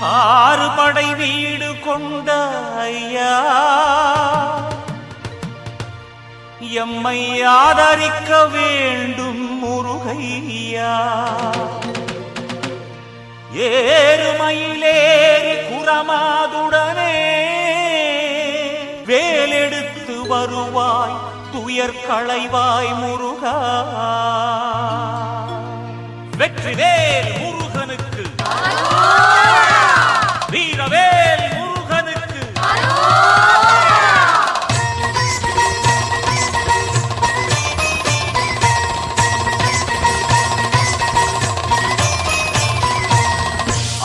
ஆறு படை வீடு கொண்ட ஐயா எம்மை ஆதரிக்க வேண்டும் முருகையா. ஏறுமயிலேறி குரமாதுடனே வேலெடுத்து வருவாய் துயர் களைவாய் முருகா. வெற்றிவேல் முருகனுக்கு, வீரவேல் முருகனுக்கு.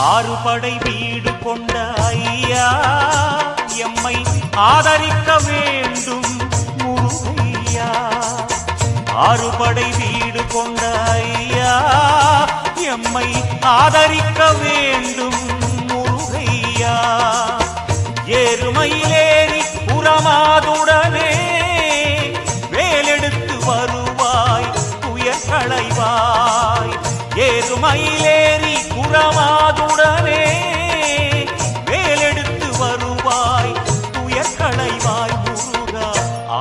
ஆறு படை வீடு கொண்ட ஐயா எம்மை ஆதரிக்க வேண்டும் முருகையா. ஆறு படை வீடு கொண்ட ஐயா எம்மை ஆதரிக்க வேண்டும் முருகையா. ஏறுமயிலேறி புறமாதுடனே வேலெடுத்து வருவாய் துயர் களைவாய். ஏறுமயிலேறி புறமாதுடனே வேலெடுத்து வருவாய் துயர் களைவாய் முருகா.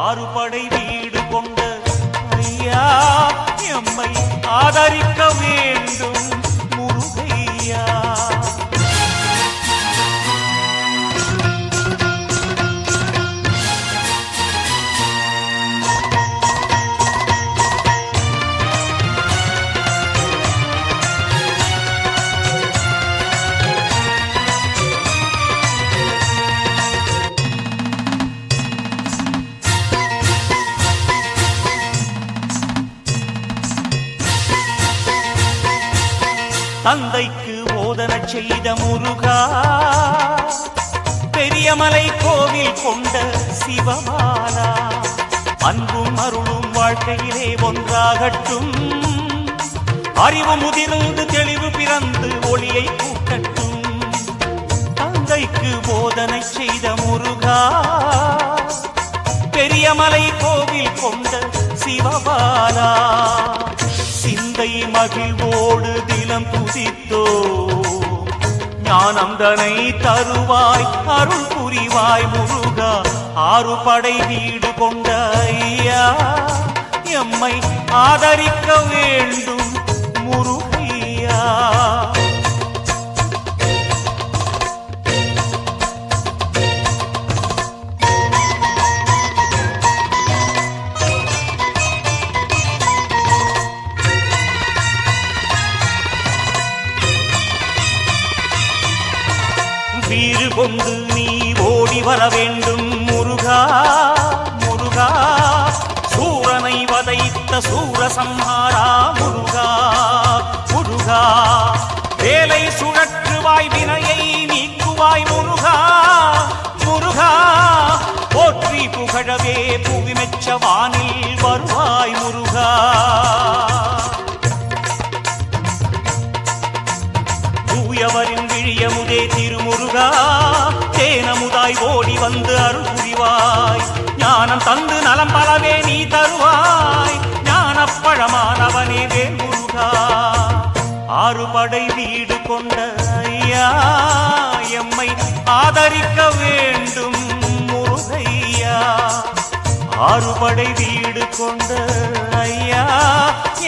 ஆறு படை வீடு கொண்ட ஐயா எம்மை ஆதரிக்க வேண்டும் முருகையா. தந்தைக்கு போதனை செய்த முருகா, பெரியமலை கோவில் கொண்ட சிவமாலா. அன்பும் அருளும் வாழ்க்கையிலே ஒன்றாகட்டும். அறிவு முதிர்ந்து தெளிவு பிறந்து ஒளியை கூட்டட்டும். தந்தைக்கு போதனை செய்த முருகா, பெரியமலை கோவில் கொண்ட சிவமாலா. சிந்தை மகிழ்வோடு தினம் துதித்தோ ஞானம் தனை தருவாய் அருள் புரிவாய் முருகா. ஆறு படை வீடு கொண்ட ஐயா எம்மை ஆதரிக்க வேண்டும் முருகையா. வீறு கொண்டு நீ ஓடி வர வேண்டும் முருகா முருகா. சூரனை வதைத்த சூரசம்ஹாரா முருகா முருகா. வேலை சுழற்றுவாய் வினையை நீக்குவாய் முருகா முருகா. போற்றி புகழவே புவி மெச்ச வானில் வருவாய் முருகா. தூயவரின் விழியமுதே திருமுருகா. தேனமுதாய் ஓடி வந்து அருள் புரிவாய். ஞானம் தந்து நலம் பலவே நீ தருவாய். ஞானப்பழமானவனே வேல் முருகா. ஆறு படை வீடு கொண்ட ஐயா எம்மை ஆதரிக்க வேண்டும் முருகையா. ஆறு படை வீடு கொண்ட ஐயா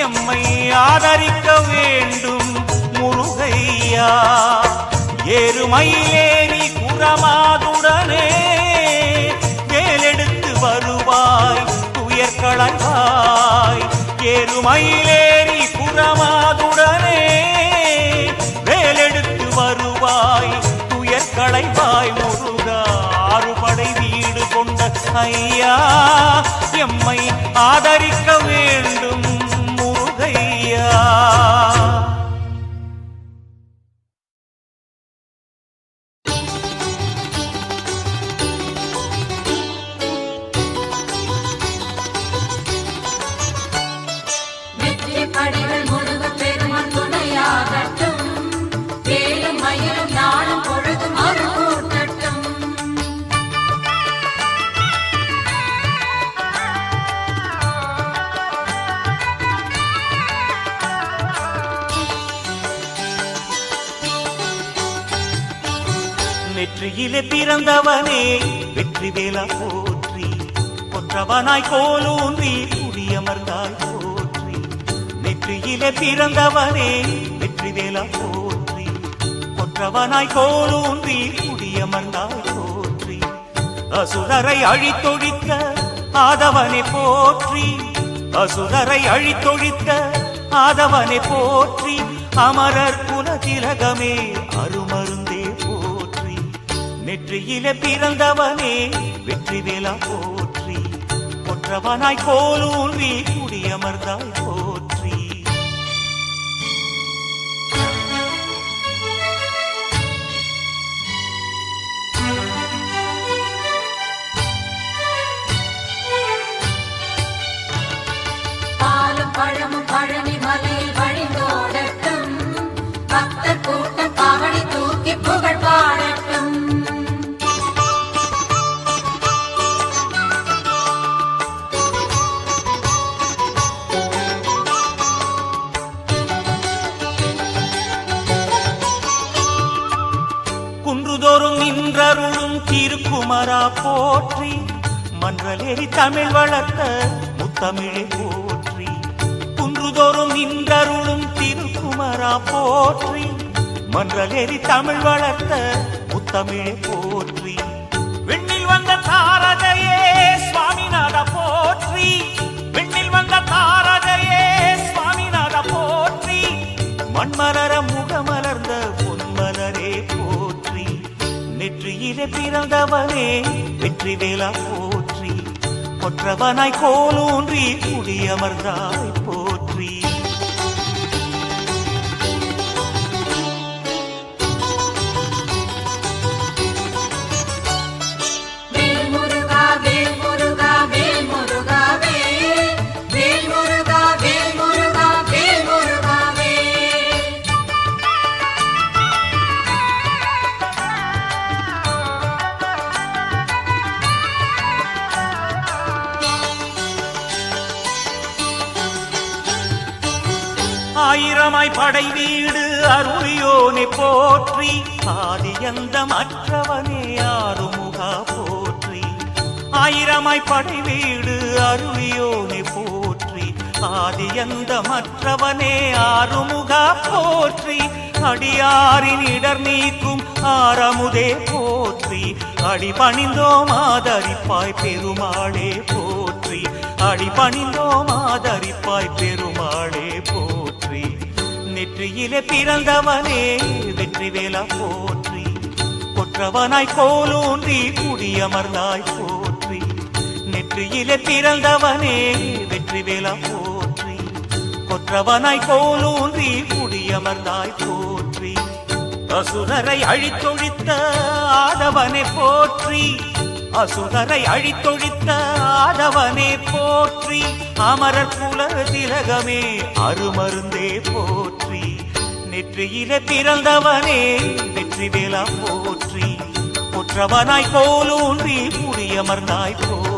எம்மை ஆதரிக்க வேண்டும் முருகையா. ஏறுமயிலேறி குரமாதுடனே வேலெடுத்து வருவாய் துயர் களைவாய். ஏறுமயிலேறி குரமாதுடனே வேலெடுத்து வருவாய் துயர் களைவாய் முருகா. ஆறு படை வீடு கொண்ட ஐயா எம்மை ஆதரிக்க வேண்டும் முருகையா. நெற்றியிலே பிறந்தவனே வெற்றி வேலா போற்றி, கொற்றவனாய் கோலூன்றி குடியமர்ந்தாய் போற்றி. நெற்றியிலே பிறந்தவனே வெற்றி வேலா போற்றி, கொற்றவனாய் கோலூன்றி குடியமர்ந்தாய் போற்றி. அசுரரை அழித்தொழித்த ஆதவனை போற்றி, அசுரரை அழித்தொழித்த ஆதவனை போற்றி. அமரர் குல திலகமே அருமருந்தே போற்றி. நெற்றியிலே பிறந்தவனே வெற்றி வேலா போற்றி, கொற்றவனாய் கோலூன்றி குடியமர்ந்தாய் போற்றி. பாலும் பழமும் பழனி மலையில் வழிந்தோடட்டும், பக்தர் கூட்டம் காவடி தூக்கி புகழ் பாடட்டும். குன்றுதோறும் நின்றருளும் திருக்குமரா போற்றி, மன்றலேறி தமிழ் வளர்த்த முத்தமிழே போற்றி. குன்றுதோறும் நின்றருளும் திருக்குமரா போற்றி, மன்றலேறி தமிழ் வளர்த்த முத்தமிழே போற்றி. விண்ணில் வந்த தாரகையே சுவாமிநாத போற்றி, விண்ணில் வந்த தாரகையே சுவாமிநாத போற்றி. மண்மலர முகமலர்ந்த பொன்மலரே போற்றி. நெற்றியிலே பிறந்தவனே வெற்றி வேலா போற்றி, கொற்றவனாய் கோலூன்றி குடியமர்ந்தாய் போற்றி. வேல் முருகா வேல் முருகா வேல் முருகா வேல், வேல் முருகா வேல் முருகா வேல் முருகா வேல். ஆயிரமாய் படை வீடு அருளியோனை போற்றி, ஆதியந்தம் அற்றவனே ஆறுமுகா போற்றி. ஆயிரமாய் படை வீடு அருளியோனை போற்றி, ஆதியந்தம் அற்றவனே ஆறுமுகா போற்றி. அடியாரின் இடர் நீக்கும் ஆரமுதே போற்றி, அடிபணிந்தோம் ஆதரிப்பாய் பெருமாளே போற்றி. அடிபணிந்தோம் ஆதரிப்பாய் பெருமாளே போற்றி. நெற்றியிலே பிறந்தவனே வெற்றி வேலா போற்றி, கொற்றவனாய் கோலூன்றி குடியமர்ந்தாய் போற்றி. நெற்றியிலே பிறந்தவனே வெற்றி வேலா போற்றி, கொற்றவனாய் கோலூன்றி குடியமர்ந்தாய் போற்றி. அசுரரை அழித்தொழித்த ஆதவனை போற்றி, அசுரரை அழித்தொழித்த ஆதவனே போற்றி. அமரர் குல திலகமே அருமருந்தே போற்றி. நெற்றியிலே பிறந்தவனே வெற்றி வேலா போற்றி, கொற்றவனாய் கோலூன்றி குடியமர்ந்தாய் போற்றி.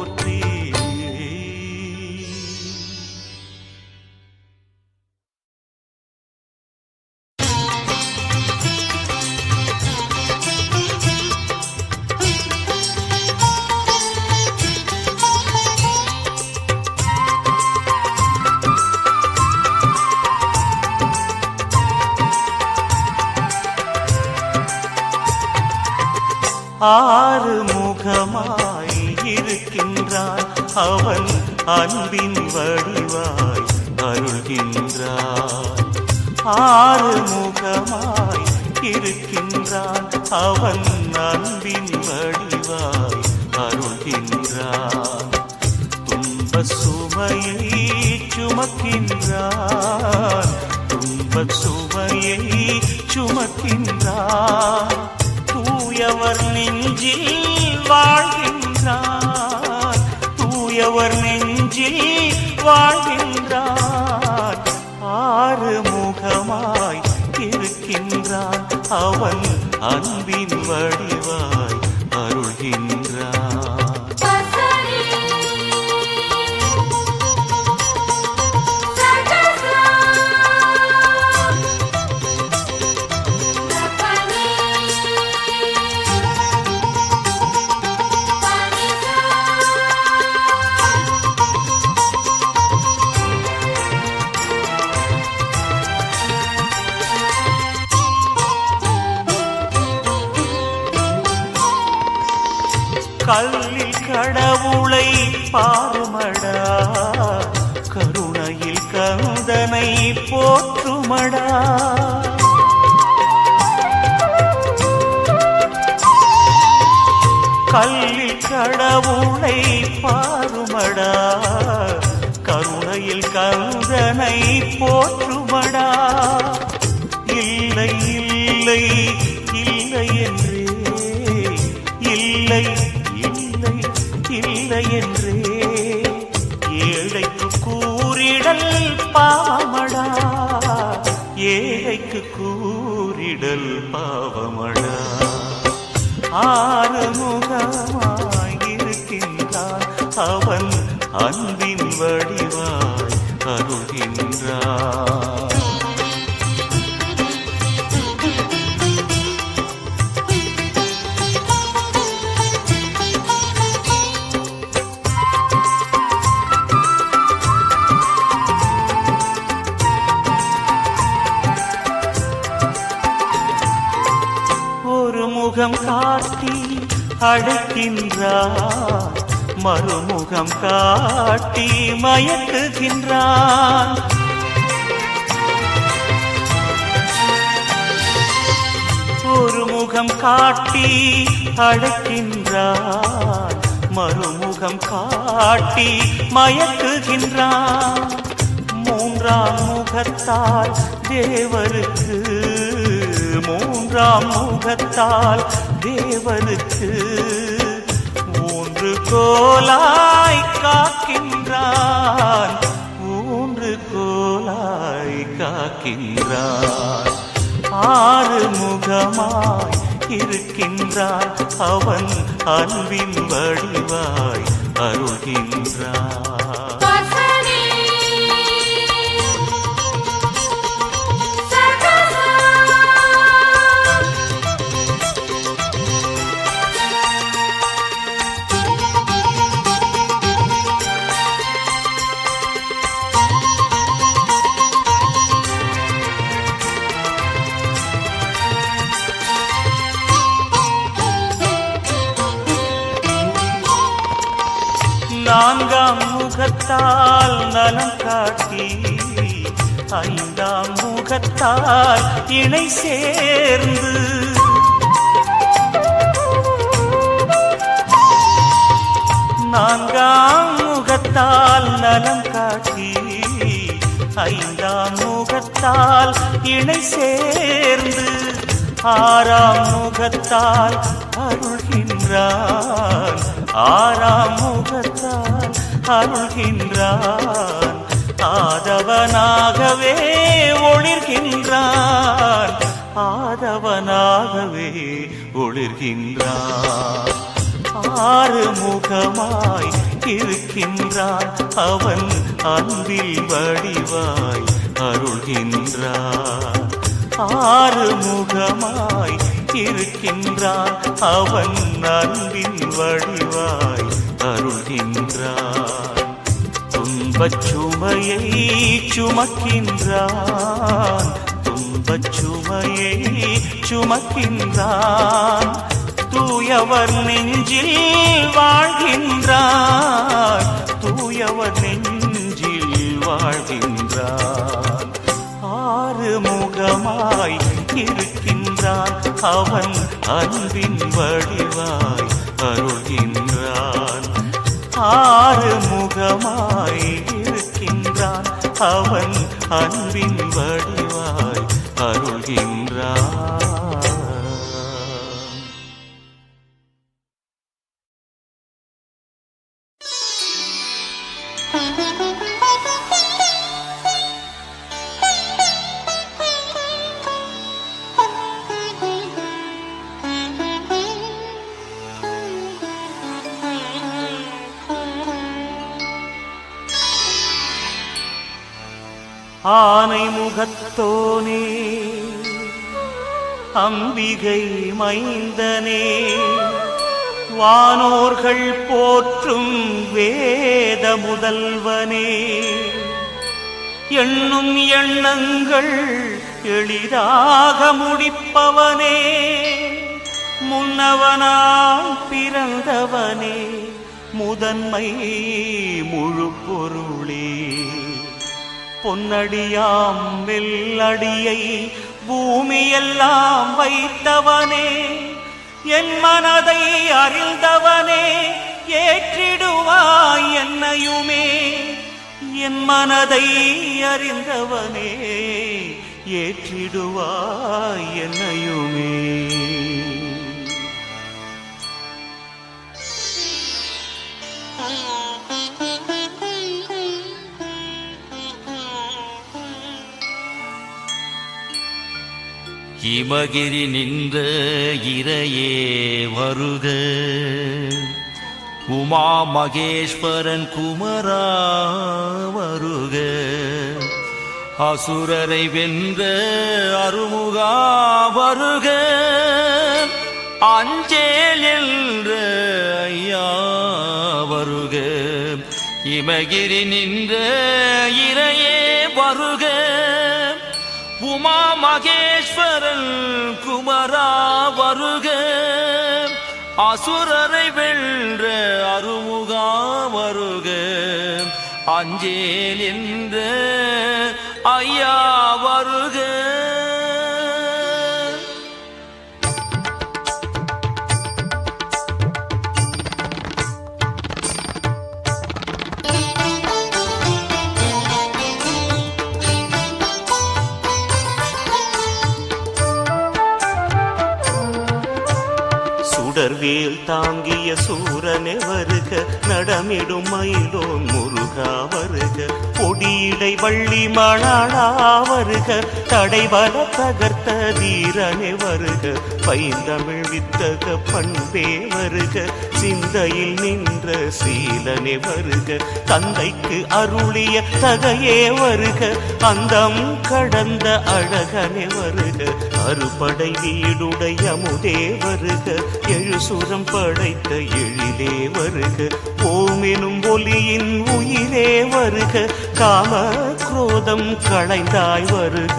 ஆறு முகமாய் இருக்கின்றான் அவன் அன்பின் வடிவாய் அருள்கின்றான். ஆறு முகமாய் இருக்கின்றான் அவன் அன்பின் வடிவாய் அருள்கின்றான். துன்ப சுமையை சுமக்கின்றான், துன்ப சுமையை சுமக்கின்றான். தூயவர் நெஞ்சில் வாழ்கின்றான், தூயவர் நெஞ்சில் வாழ்கின்றான். ஆறு முகமாய் இருக்கின்றான் அவன் அன்பின் வடிவாய் அருள்கின்றான். கல்லில் கடவுளை பாருமடா, கருணையில் கந்தனை போற்றுமடா. கல்லில் கடவுளை பாருமடா, கருணையில் கந்தனை போற்றுமடா. இல்லை இல்லை இல்லை என்றே, இல்லை இல்லை இல்லை என்றே ஏழைக்கு கூறிடல் பாவமடா, ஏழைக்கு கூறிடல் பாவமடா. ஆறுமுகமாய் இருக்கின்றான் அவன் அன்பின் வடிவாய் அருள்கின்றான். முகம் காட்டி அழைக்கின்றான், மறுமுகம் காட்டி மயக்குகின்றான். ஒரு முகம் காட்டி அழைக்கின்றான், மறுமுகம் காட்டி மயக்குகின்றான். மூன்றாம் முகத்தால் தேவருக்கு, மூன்றாம் முகத்தால் தேவனுக்கு ஊன்று கோலாய் காக்கின்றான், ஊன்று கோலாய் காக்கின்றான். ஆறு முகமாய் இருக்கின்றான் அவன் அன்பின் வடிவாய் அருள்கின்றான். நான்காம் முகத்தால் நலம் காட்டி, ஐந்தாம் முகத்தால் இணை சேர்ந்து, நான்காம் முகத்தால் நலம் காட்டி, ஐந்தாம் முகத்தால் இணை சேர்ந்து, ஆறாம் முகத்தால் அருள்கின்றான், ஆறாம் முகத்தால் அருள்கின்றான். ஆதவனாகவே ஒளிர்கின்றான், ஆதவனாகவே ஒளிர்கின்றான். ஆறு முகமாய் இருக்கின்றான் அவன் அன்பில் வடிவாய் அருள்கின்றான். ஆறு முகமாய் இருக்கின்றான் அவன் அன்பின் வடிவாய் அருள்கின்றான். துன்பச் சுமையை சுமக்கின்றான், துன்பச் சுமையை சுமக்கின்றான். தூயவர் நெஞ்சில் வாழ்கின்றான், தூயவர் நெஞ்சில் வாழ்கின்றான். ஆறு முகமாய் இருக்கின்றான் அவன் அன்பின் வடிவாய் அருள்கின்றான். ஆறு முகமாய் இருக்கின்றான் அவன் அன்பின் வடிவாய் அருள்கின்றான். ஆனை முகத்தோனே அம்பிகை மைந்தனே, வானோர்கள் போற்றும் வேத முதல்வனே, எண்ணும் எண்ணங்கள் எளிதாக முடிப்பவனே, முன்னவனாய் பிறந்தவனே முதன்மை முழு பொருளே பொன்னடியாம் மெல்லடியை பூமியெல்லாம் வைத்தவனே என் மனதை அறிந்தவனே ஏற்றிடுவாய் என்னையுமே என் மனதை அறிந்தவனே ஏற்றிடுவாய் என்னையுமே இமகிரி நின்ற இறையே வருக உமா மகேஸ்வரன் குமரா வருக அசுரரை வென்ற அருமுகா வருக அஞ்சேல் என்ற ஐயா வருக இமகிரி நின்ற இறையே வருக உமா மகேஸ்வரன் குமரா வருக அசுரரை வென்ற அருமுகா வருக அஞ்சேல் என்ற ஐயா வருக சுடர்வேல் தாங்கிய சூரனே வருக நடமிடும் மயிலோன் முருகா வருக கொடியிடை வள்ளி மணாளா வருக தடைவர தகர்த்த தீரனே வருக பைந்தமிழ் வித்தக பண்பே வருக சிந்தையில் நின்ற சீலனே வருக தந்தைக்கு அருளிய தகையே வருக அந்தம் கடந்த அழகனே வருக அறுபடை வீடுடைய அமுதே வருக எழுசுரம் படைத்த எழிலே வருக ஓமெனும் ஒலியின் உயிரே வருக காம குரோதம் களைந்தாய் வருக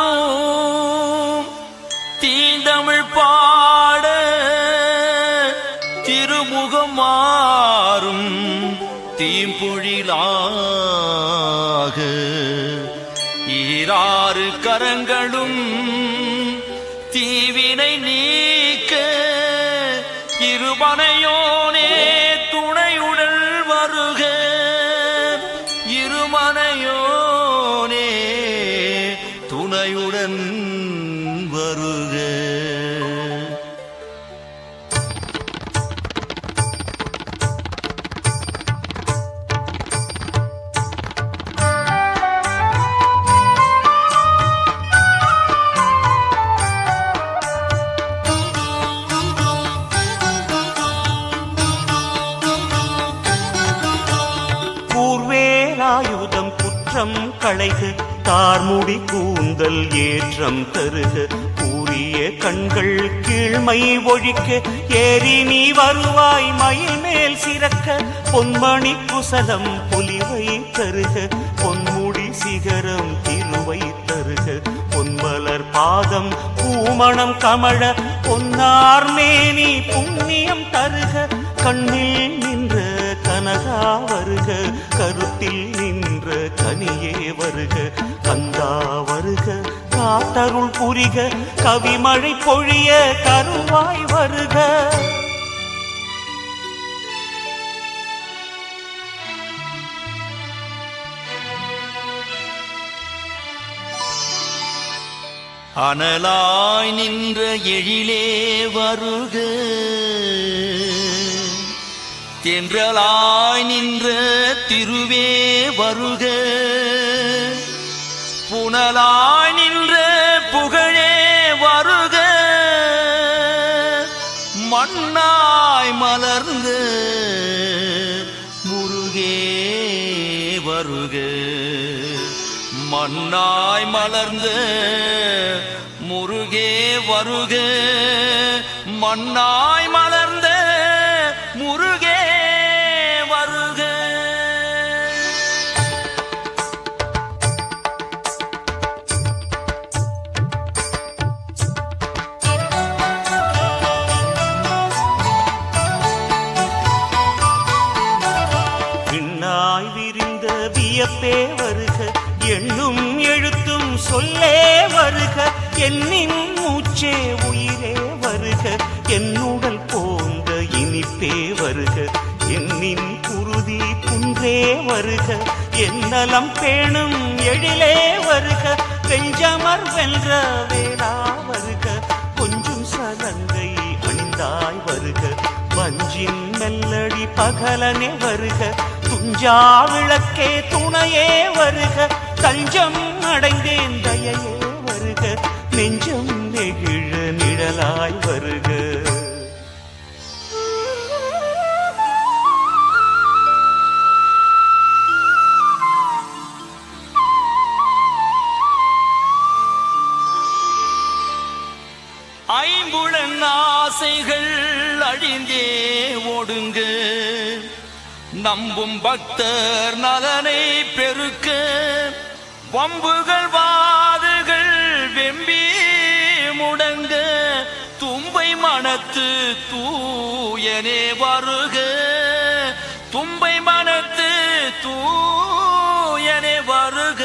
திருவாயாரும் தீந்தமிழ் பாட திருமுகம் மாறும் தீம்பொழிலாக ஈராறு கரங்களும் தீவினை நீக்க இருமனையோனே துணையுடல் வருக இருமனையோனே துணையுடன் வருக கூர்வேலாயுதம் குற்றம் களைக தார்முடி கூந்தல் ஏற்றம் தருக கூறிய கண்கள் கீழ்மை ஒழிக்க ஏறி நீ வருவாய் மயில் மேல் சிறக்க பொன்மணி குசலம் பொலிவை தருக பொன்முடி சிகரம் திருவை தருக பொன்மலர் பாதம் பூமணம் கமழ பொன்னார் மேனி புண்ணியம் தருக கண்ணில் நின்ற கனகா வருக கருத்தில் நின்ற கனியே வருக கந்தா வருக காத்தருள் புரிக கவிமழை பொழிய கருவாய் வருக அனலாய் நின்ற எழிலே வருக தென்றலாய் நின்ற திருவே வருக புனலாய் நின்ற புகழே வருக மண்ணாய் மலர்ந்த முருகே வருக மண்ணாய் மலர்ந்த முருகே வருக மண்ணாய் மலர்ந்த முருகே வருக. விண்ணாய் விரிந்த வியப்பே வருக, எண்ணும் எழுத்தும் சொல்லே வருக, என்னின் மூச்சே உயிரே வருக, என்னுடல் போந்த இனிப்பே வருக, என்னின் குருதி குன்றே வருக, என்னலம் பேணும் எழிலே வருக, வெஞ்சமர் வென்ற வேளா வருக, கொஞ்சம் சலங்கை அணிந்தாய் வருக, வஞ்சின் மெல்லடி பகலனே வருக, துஞ்சா விளக்கே துணையே வருக, தஞ்சம் அடைந்தேன் தயையே வருக, நெஞ்சம் நெகிழ நிழலாய் வருக. ஐம்புலன் ஆசைகள் அழிந்தே ஓடுங்க, நம்பும் பக்தர் நலனை பெருக்க, வம்புகள் வாதுகள் வெம்பி முடங்க, தும்பை மனத்து தூயனே வருக, தும்பை மனத்து தூயனே வருக.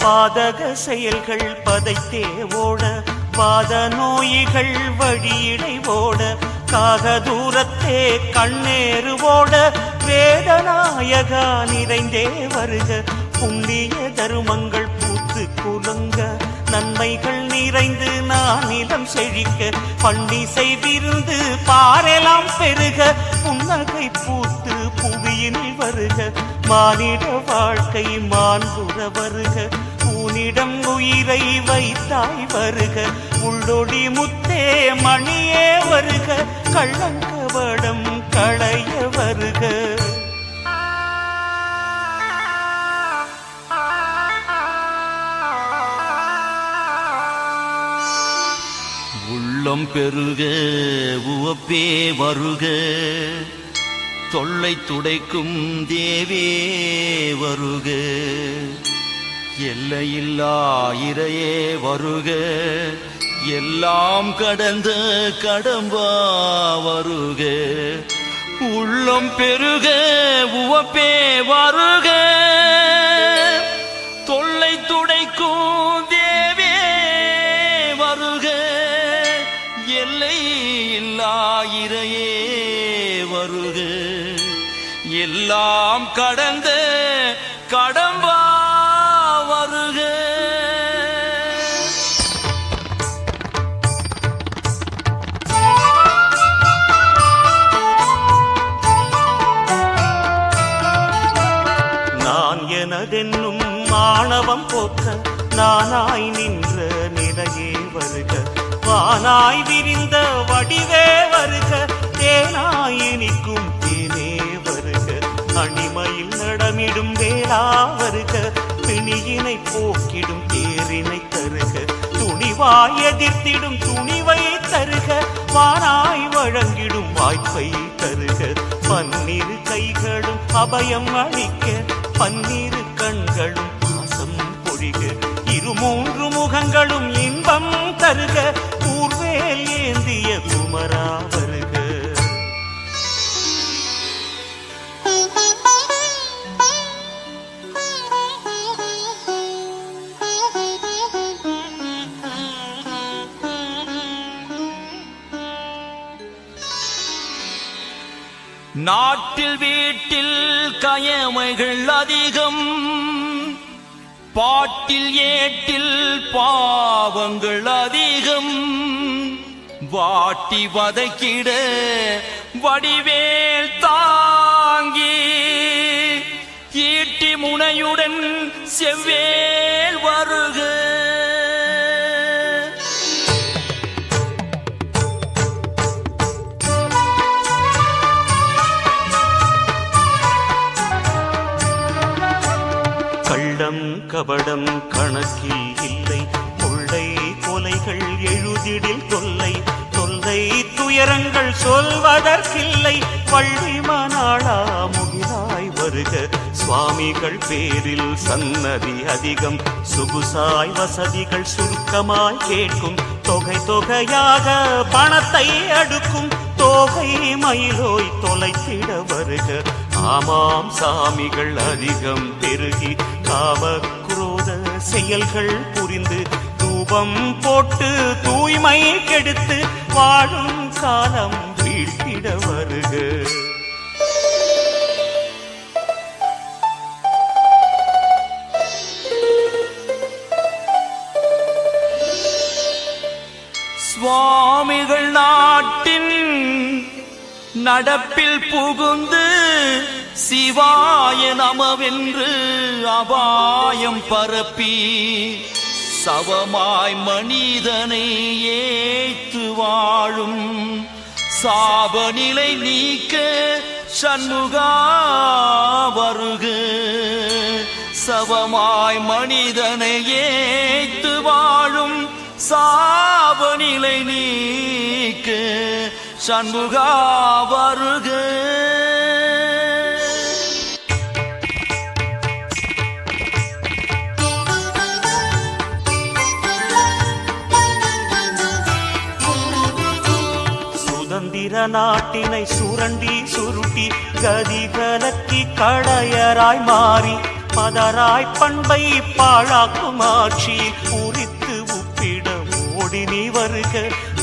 பாதக செயல்கள் பதைத்தே ஓட, வாத நோய்கள் வழியிடை ஓட, காக தூரத்தே கண்ணேறு ஓட, வேதநாயகா நிறைந்தே வருக, புண்ணிய தருமங்கள் பூத்து குலுங்க, நன்மைகள் நிறைந்து நானிலம் செழிக்க, பன்னிசை விருந்து பாரெலாம் பெருக, புன்னகை பூத்து புவியினில் வருக, மானிட வாழ்க்கை மாண்புற வருக, உன்னிடம் உயிரை வைத்தாய் வருக, உள்ளொடி முத்தே மணியே வருக, கள்ளங்கவடம் களைய வருக. உள்ளம் பெருக உவப்பே வருக, தொல்லை துடைக்கும் தேவே வருக, எல்லையில்லா இறையே வருக, எல்லாம் கடந்த கடம்பா வருக, உள்ளம் பெருக உவப்பே வருக, தொல்லை துடைக்கும் தேவே வருக, எல்லை இல்லா இறையே வருக, எல்லாம் கடந்த கடம்பா வருக. நான் எனதென்னும் மாணவம் போக்க, நானாய் நின்ற நிலையே வருக, வானாய் விரிந்த வடிவே வருக, தேனாய் இனிக்கும் தேனே வருக, அணிமையில் நடமிடும் வேளா வருக, பிணியினை போக்கிடும் தேரினை தருக, துணிவாய் எதிர்த்திடும் துணிவை தருக, வானாய் வழங்கிடும் வாய்ப்பை தருக, பன்னிரு கைகளும் அபயம் அளிக்க, பன்னிரு கண்களும் பாசம் பொழிக, இருமூன்று முகங்களும் இன்பம் தருக, கூர்வேல் ஏந்திய குமரா வருக. நாட்டில் வீட்டில் கயமைகள் அதிகம், பாட்டில் ஏட்டில் பாவங்கள் அதிகம், வாட்டி வதைக்கிட வடிவேல் தாங்கி, ஈட்டி முனையுடன் செவ்வேல் வருக. கபடம் கணக்கில் இல்லை, கொள்ளை கொலைகள் எழுதிடில் தொல்லை, தொல்லை துயரங்கள் சொல்வதற்கில்லை. வள்ளி மணாளா முகிலாய் வருக, சுவாமிகள் பேரில் சன்னதி அதிகம், சொகுசாய் வசதிகள் சுருக்கமாய் கேட்கும், தொகை தொகையாக பணத்தை அடுக்கும், தோகை மயிலோய் தொலைத்திட வருக. ஆமாம் சாமிகள் அதிகம் பெருகி காம குரோத செயல்கள் புரிந்து தூபம் போட்டு தூய்மை கெடுத்து வாழும் காலம் வீழ்த்திட வருக. சுவாமிகள் நாட்டின் நடப்பில் புகுந்து சிவாய நமவென்று அபாயம் பரப்பி சவமாய் மனிதனை ஏத்து வாழும் சாபநிலை நீக்க சண்முகா வருக. சவமாய் மனிதனை ஏத்து வாழும் சாபநிலை நீக்க சண்முகா வருக. சுதந்திர நாட்டினை சுரண்டி சுருட்டி கதி கலக்கி கடையராய் மாறி பதராய் பண்பை பாழாக்கும் ஆட்சி உரித்து உப்பிட ஓடி நீ வருக.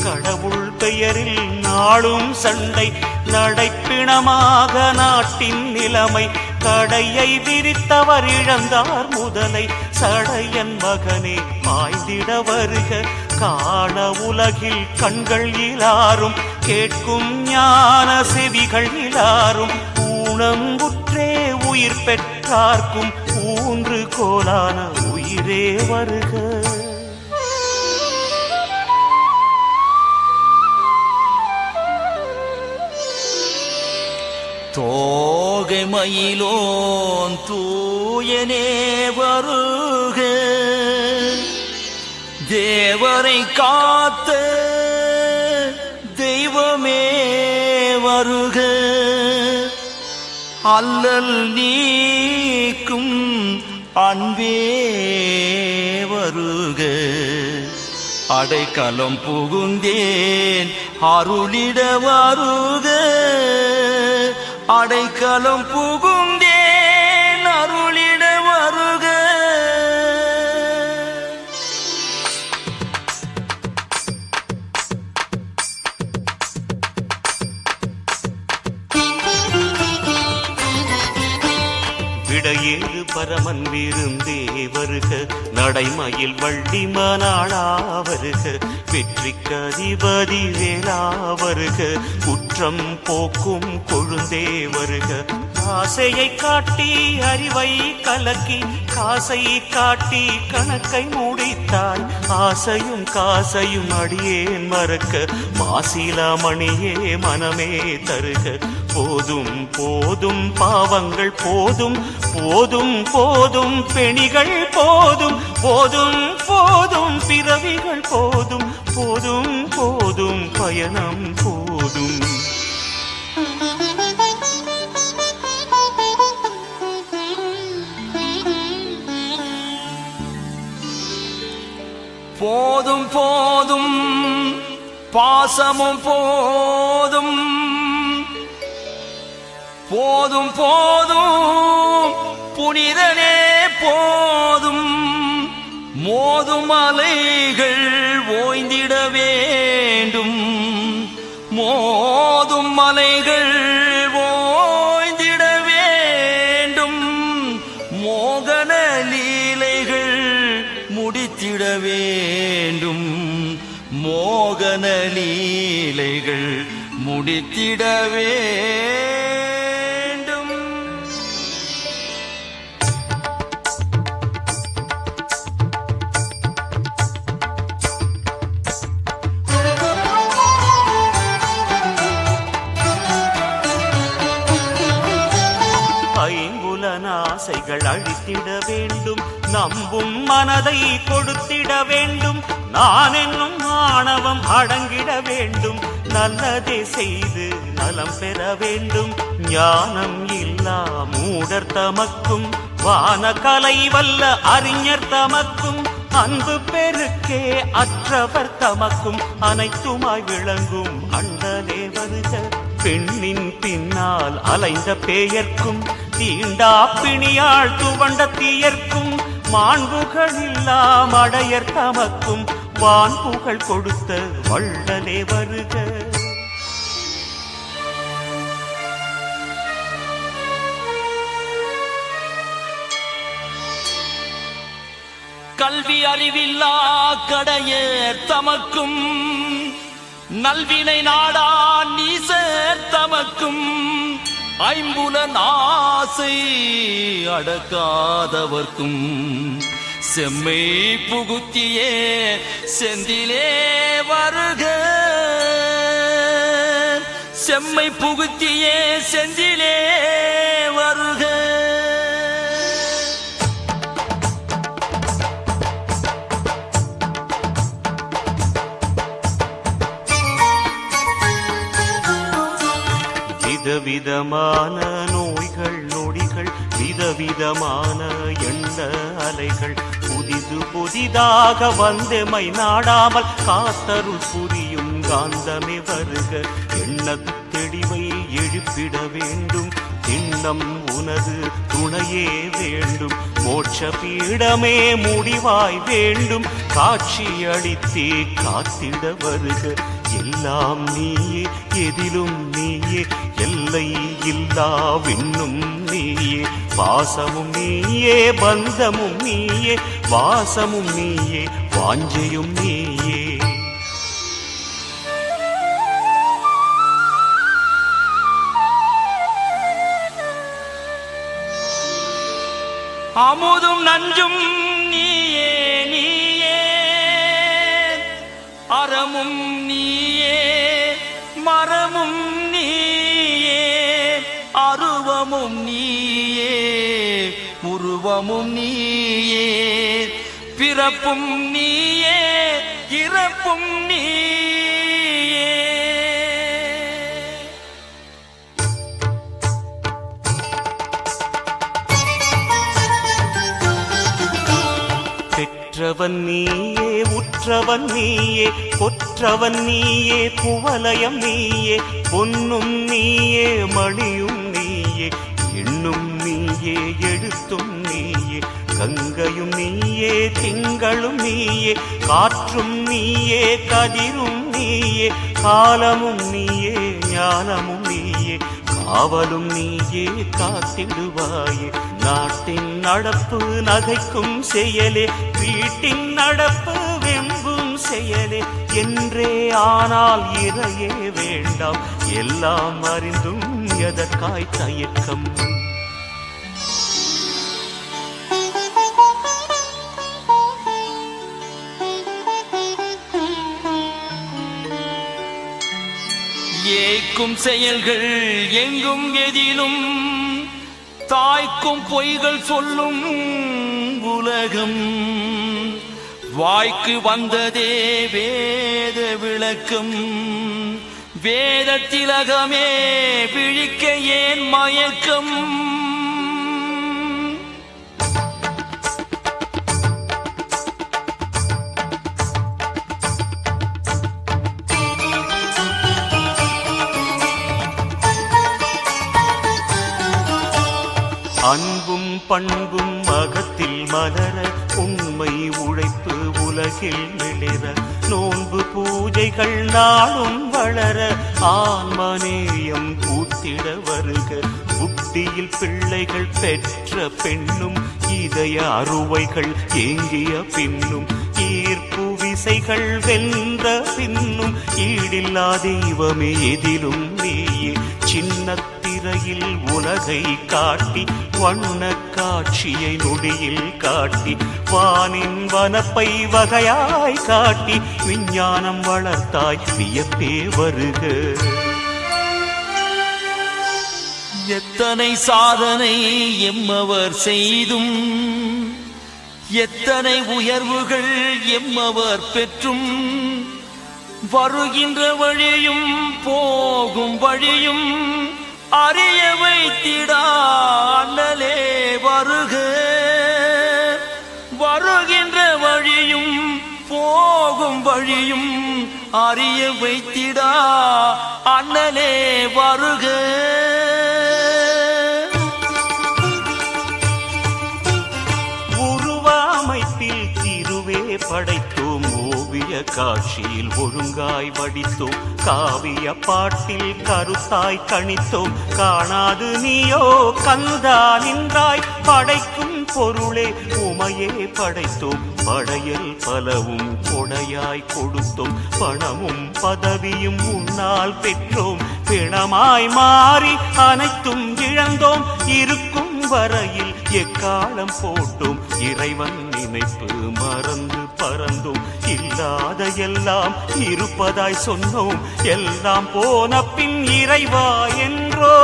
கடவுள் பெயரில் நாளும் சண்டை நடைப்பிணமாக நாட்டின் நிலைமை, கடையை விரித்தவர் இழந்தார் முதலை, சடையன் மகனே பாய்ந்திட வருக. காண உலகில் கண்கள் இலாரும் கேட்கும் ஞான செவிகள் இலாரும், ஊனம் உற்றே உயிர் பெற்றார்க்கும் ஊன்று கோலான உயிரே வருக. தோகை மயிலோன் தூயனே வருக. தேவரை காத்த தெய்வமே வருக. அல்லல் நீக்கும் அன்பே வருக. அடைக்கலம் புகுந்தேன் அருளிட வருக. அடைக்கலம் புகுந்தேன் அருளிட வருக. விடையேறு பரமன் விருந்தே வருக. நடைமயில் வள்ளி மணாளா வருக. வெற்றிக்கு அதிபதி வேளா வருக. குற்றம் போக்கும் கொழுந்தே வருக. ஆசையை காட்டி அறிவை கலக்கி காசை காட்டி கணக்கை முடித்தாய், ஆசையும் காசையும் அடியேன் மறக்க மாசிலாமணியே மனமே தருக. போதும் போதும் பாவங்கள் போதும், போதும் போதும் பெணிகள் போதும், போதும் போதும் பிறவிகள் போதும், போதும் போதும் பயணம் போதும். போதும் போதும் பாசமும் போதும், போதும் போதும் புனிதனே போதும். மோதும் அலைகள் ஓய்ந்திட வேண்டும், மோதும் அலைகள் ஓய்ந்திட வேண்டும். மோகன லீலைகள் முடித்திட வேண்டும், மோகன லீலைகள் முடித்திட வேண்டும். ஐம்புலன் ஆசைகள் அழித்திட வேண்டும், நம்பும் மனதை கொடுத்திட வேண்டும். நான் என்னும் ஆணவம் அடங்கிட வேண்டும். நல்லதே செய்து நலம் பெற வேண்டும். ஞானம் இல்லா மூடர் தமக்கும் வான கலை வல்ல அறிஞர் தமக்கும் அன்பு பெருக்கே அற்றவர் தமக்கும் அனைத்துமாய் விளங்கும் அண்டலே வருக. பெண்ணின் பின்னால் அலைந்த பேயர்க்கும் தீண்டா பிணியாள் துவண்ட தீயர்க்கும் மாண்புகளில்லா மடையர் தமக்கும் வான்புகள் கொடுத்த வள்ளலே வருக. கல்வி அறிவில்லா கடையர் தமக்கும் நல்வினை நாடா நீசர் தமக்கும் ஐம்புலன் ஆசை அடக்காதவர்க்கும் செம்மை புகுத்தியே செந்திலே வருக. செம்மை புகுத்தியே செந்திலே வருக. விதவிதமான நோய்கள் நொடிகள் விதவிதமான எண்ண அலைகள் புதிது புதிதாக வந்தமை நாடாமல் காத்தருள் புரியும் காந்தமே வருக. எண்ணத் தெளிவை எழுப்பிட வேண்டும். திண்ணம் உனது துணையே வேண்டும். மோட்ச பீடமே முடிவாய் வேண்டும். காட்சியளித்தே காத்திட வருக. எல்லாம் நீயே எதிலும் நீயே எல்லை இல்லா விண்ணும் நீயே பாசமும் நீயே பந்தமும் நீயே வாசமும் நீயே வாஞ்சையும் நீயே. அமுதும் நஞ்சும் நீயே நீயே அறமும் நீயே மரமும் நீயே அருவமும் நீயே உருவமும் நீயே பிறப்பும் நீயே இறப்பும் நீயே. பெற்றவன் நீயே உற்றவன் நீயே கொற்றவன் நீயே குவலயம் நீயே பொன்னும் நீயே மணியும் நீயே எண்ணும் நீயே எழுத்தும் நீயே கங்கையும் நீயே திங்களும் நீயே காற்றும் நீயே கதிரும் நீயே காலமும் நீயே ஞானமும் நீயே காவலும் நீயே காத்திடுவாயே. நாட்டின் நடப்பு நகைக்கும் செயலே வீட்டின் நடப்பு வெம்பும் செயலே என்றே ஆனால் இறையே வேண்டாம். எல்லாம் அறிந்தும் எதற்காய் தயக்கம். ஏக்கும் செயல்கள் எங்கும் எதிலும் தாய்க்கும் பொய்கள் சொல்லும் உலகம் வாய்க்கு வந்ததே வேத விளக்கம். வேத திலகமே விழிக்க ஏன் மயக்கம். அன்பும் பண்பும் அகத்தில் மலர உண்மை உழைப்பு உலகில் மிளிர நோன்பு பூஜைகள் நாளும் வளர ஆன்மநேயம் பூத்திட வருக. புட்டியில் பிள்ளைகள் பெற்ற பெண்ணும் இதய அறுவைகள் ஏங்கிய பின்னும் ஈர்ப்பு விசைகள் வென்ற பின்னும் ஈடில்லா தெய்வமே எதிலும் நீயே. சின்ன திரையில் உலகை காட்டி வண்ண காட்சியை நொடியில் காட்டி வானின் வனப்பை வகையாய் காட்டி விஞ்ஞானம் வளர்த்தாய் வியப்பே வருக. எத்தனை சாதனை எம்மவர் செய்தும் எத்தனை உயர்வுகள் எம்மவர் பெற்றும் வருகின்ற வழியும் போகும் வழியும் அறிய வைத்திடா அண்ணலே வருக. வருகின்ற வழியும் போகும் வழியும் அறிய வைத்திடா அண்ணலே வருக. உருவாமைப்பில் திருவே படைத்தோம், ஓவிய காட்சியில் ஒழுங்காய் வடித்தோம், காவிய பாட்டில் கருத்தாய் கணித்தோம். காணாது நீயோ கந்தா நின்றாய், படைக்கும் பொருளே உமையே படைத்தோம். படையல் பலவும் கொடையாய் கொடுத்தோம், பணமும் பதவியும் உன்னால் பெற்றோம். பிணமாய் மாறி அனைத்தும் இழந்தோம், இருக்கும் வரையில் எக்காலம் போட்டோம். இறைவன் நினைப்பு மறந்து பறந்தோம், இல்லாத எல்லாம் இருப்பதாய் சொன்னோம். எல்லாம் போன பின் இறைவா என்றோ.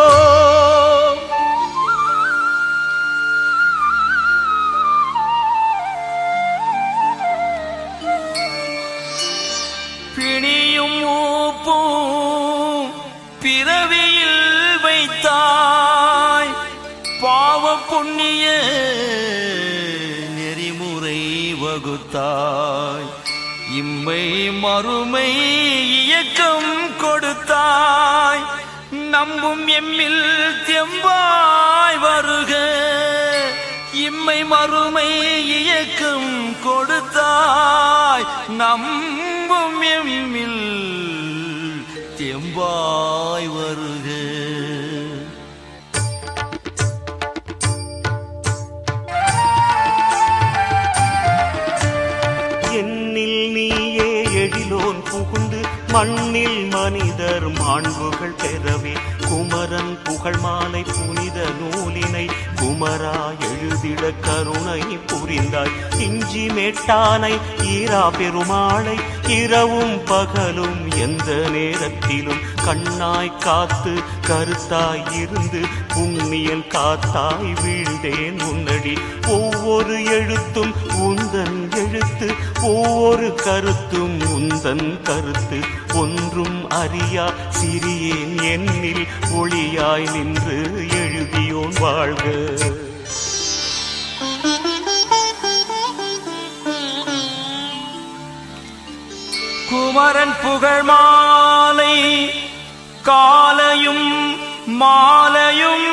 பிணியும் மூப்பும் பிறவியில் வைத்தாய், பாவ புண்ணிய நெறிமுறை வகுத்தாய். இம்மை மறுமை இயக்கம் கொடுத்தாய், நம்பும் எம்மில் தெம்பாய் வருக. இம்மை மறுமை இயக்கம் கொடுத்தாய், நம்பும் எம்மில் தெம்பாய் வருக. என்னில் நீயே எழிலோன் புகுந்து மண்ணில் மனிதர் மாண்புகள் பெறவே, குமரன் புகழ் மாலை புனித நூலினை குமரா எழுதிட கருணை புரிந்தாய். இஞ்சி மேட்டானை ஈரா பெருமாளை இரவும் பகலும் எந்த நேரத்திலும் கண்ணாய் காத்து கருத்தாய் இருந்து புண்ணியன் காத்தாய் வீழ்ந்தேன் உன்னடி. ஒவ்வொரு எழுத்தும் உந்தன் எழுத்து, ஒவ்வொரு கருத்தும் உந்தன் கருத்து. ஒன்றும் அறியா சிறியேன் என்னில் ஒளியாய் நின்று எழுதியோன் வாழ்க. குமரன் புகழ் மாலை காலையும் மாலையும்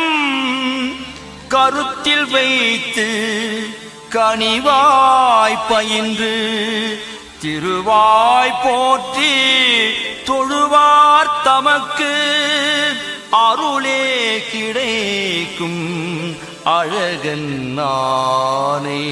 கருத்தில் வைத்து கனிவாய் பயின்று திருவாய் போற்றி தொழுவார் தமக்கு அருளே கிடைக்கும் அழகன் நானே.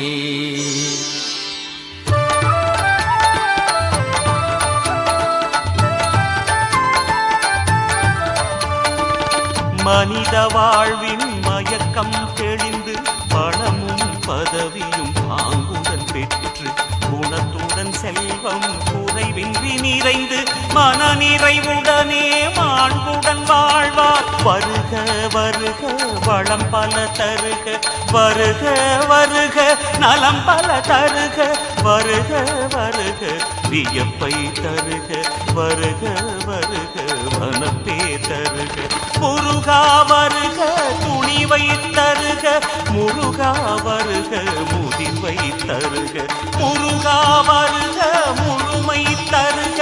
மனித வாழ்வின் மயக்கம் தெளிந்து பணமும் பதவியும் பாங்குடன் பெற்று குணத்துடன் செல்வம் குறைவின்றி நிறைந்து மன நிறைவுடனே மாண்புடன் வாழ்வார். வருக வருக வளம் பல தருக, வருக வருக நலம் பல தருக. வருக வருக வியப்பை தருக, வருக வருக மனப்பே தருக. முருகா வருக துணிவை தருக, முருகா வருக முதிர்வை தருக. முருகா வருக முழுமை தருக,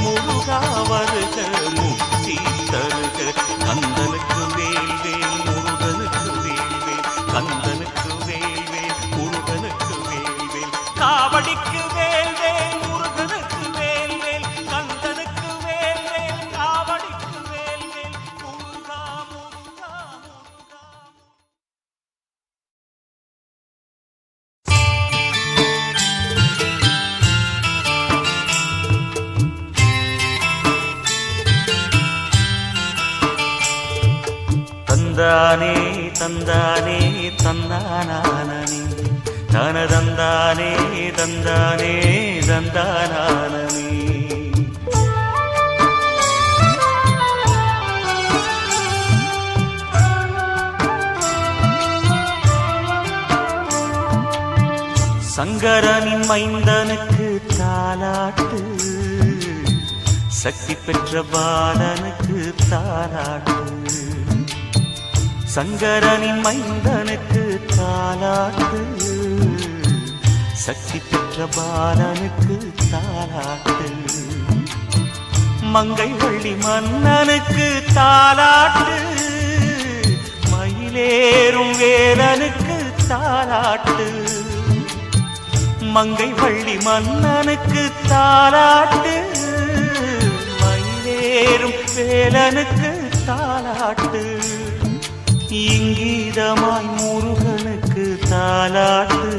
முருகா வருக முக்தி தருக. கந்தனுக்கு வேல்வேல் முருகனுக்கு வேல்வேல், கந்தனுக்கு வேல்வேல் முருகனுக்கு வேல்வேல். காவடிக்கு வேல்வேல் முருகனுக்கு வேல்வேல், கந்தனுக்கு வேல்வேல் காவடிக்கு வேல்வேல். முருகா முருகா முருகா. தந்தானே தந்தானே தந்தானே தனதந்தானே தந்தானே தந்தானே. சங்கரனின் மைந்தனுக்கு தாலாட்டு, சக்தி பெற்ற பாலனுக்கு தாலாட்டு. சங்கரனின் மைந்தனுக்கு தாலாட்டு, சக்தி பெற்ற பாலனுக்கு தாலாட்டு. மங்கை வள்ளி மன்னனுக்கு தாலாட்டு, மயிலேறும் வேலனுக்கு தாலாட்டு. மங்கை வள்ளி மன்னனுக்கு தாலாட்டு, மயிலேறும் வேலனுக்கு தாலாட்டு. இங்கீதமாய் முருகனுக்கு தாலாட்டு,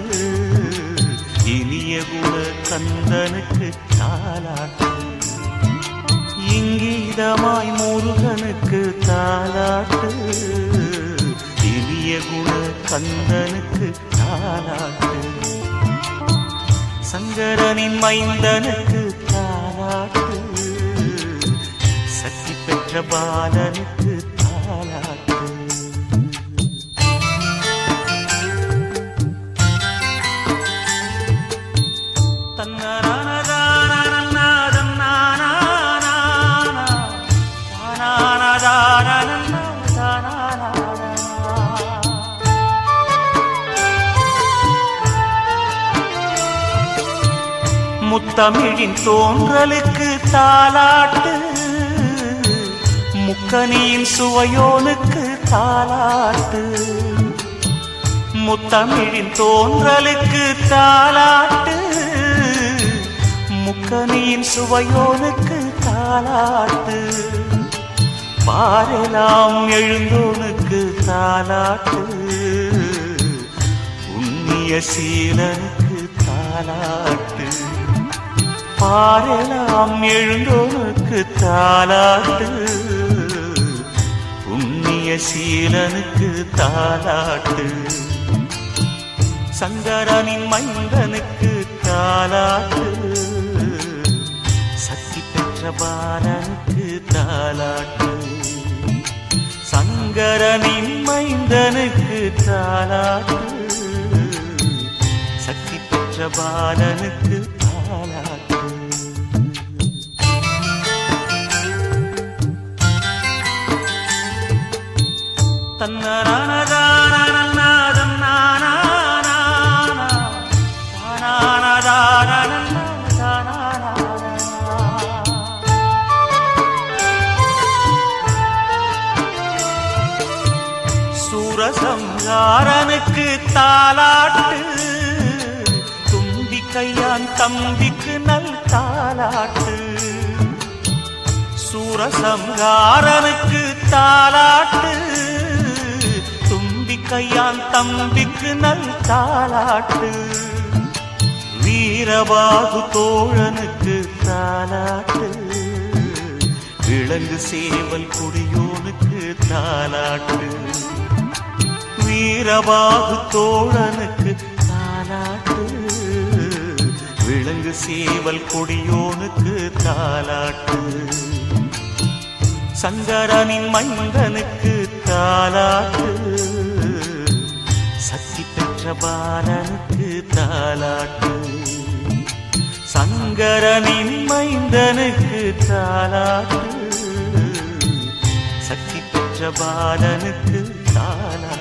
இனிய குண கந்தனுக்கு தாலாட்டு. இங்கீதமாய் முருகனுக்கு தாலாட்டு, இனிய குண கந்தனுக்கு தாலாட்டு. சங்கரனின் மைந்தனுக்கு தாலாட்டு, சக்தி பெற்ற பாலனுக்கு தாலாட்டு. முத்தமிழின் தோன்றலுக்கு தாலாட்டு, முக்கனியின் சுவையோனுக்கு தாலாட்டு. முத்தமிழின் தோன்றலுக்கு தாலாட்டு, முக்கனியின் சுவையோனுக்கு தாலாட்டு. பாரெல்லாம் எழுந்தோனுக்கு தாலாட்டு, புண்ணிய சீலனுக்கு தாலாட்டு. பாரெல்லாம் எழுந்தோனுக்கு தாலாட்டு, புண்ணிய சீலனுக்கு தாலாட்டு. சங்கரனின் மைந்தனுக்கு தாலாட்டு, சக்தி பெற்ற பாலனுக்கு தாலாட்டு. சங்கரனின் மைந்தனுக்கு தாலாட்டு, சக்தி பெற்ற பாலனுக்கு தாலாட்டு. சூரசம்ஹாரனுக்கு தாலாட்டு, தும்பிக்கையான் தம்பிக்கு நல் தாலாட்டு. சூரசம்ஹாரனுக்கு தாலாட்டு, தும்பிக்கையான் தம்பிக்கு நல் தாலாட்டு. வீரபாகு தோழனுக்கு தாலாட்டு, விலங்கு சேவல் கொடியோனுக்கு தாலாட்டு. வீரபாகு தோழனுக்கு தாலாட்டு, விலங்கு சேவல் கொடியோனுக்கு தாலாட்டு. சங்கரனின் மைந்தனுக்கு தாலாட்டு, சக்தி பெற்ற பாலனுக்கு தாலாட்டு. சங்கரனின் மைந்தனுக்கு தாலாட்டு, சக்தி பெற்ற பாலனுக்கு தாலாட்டு.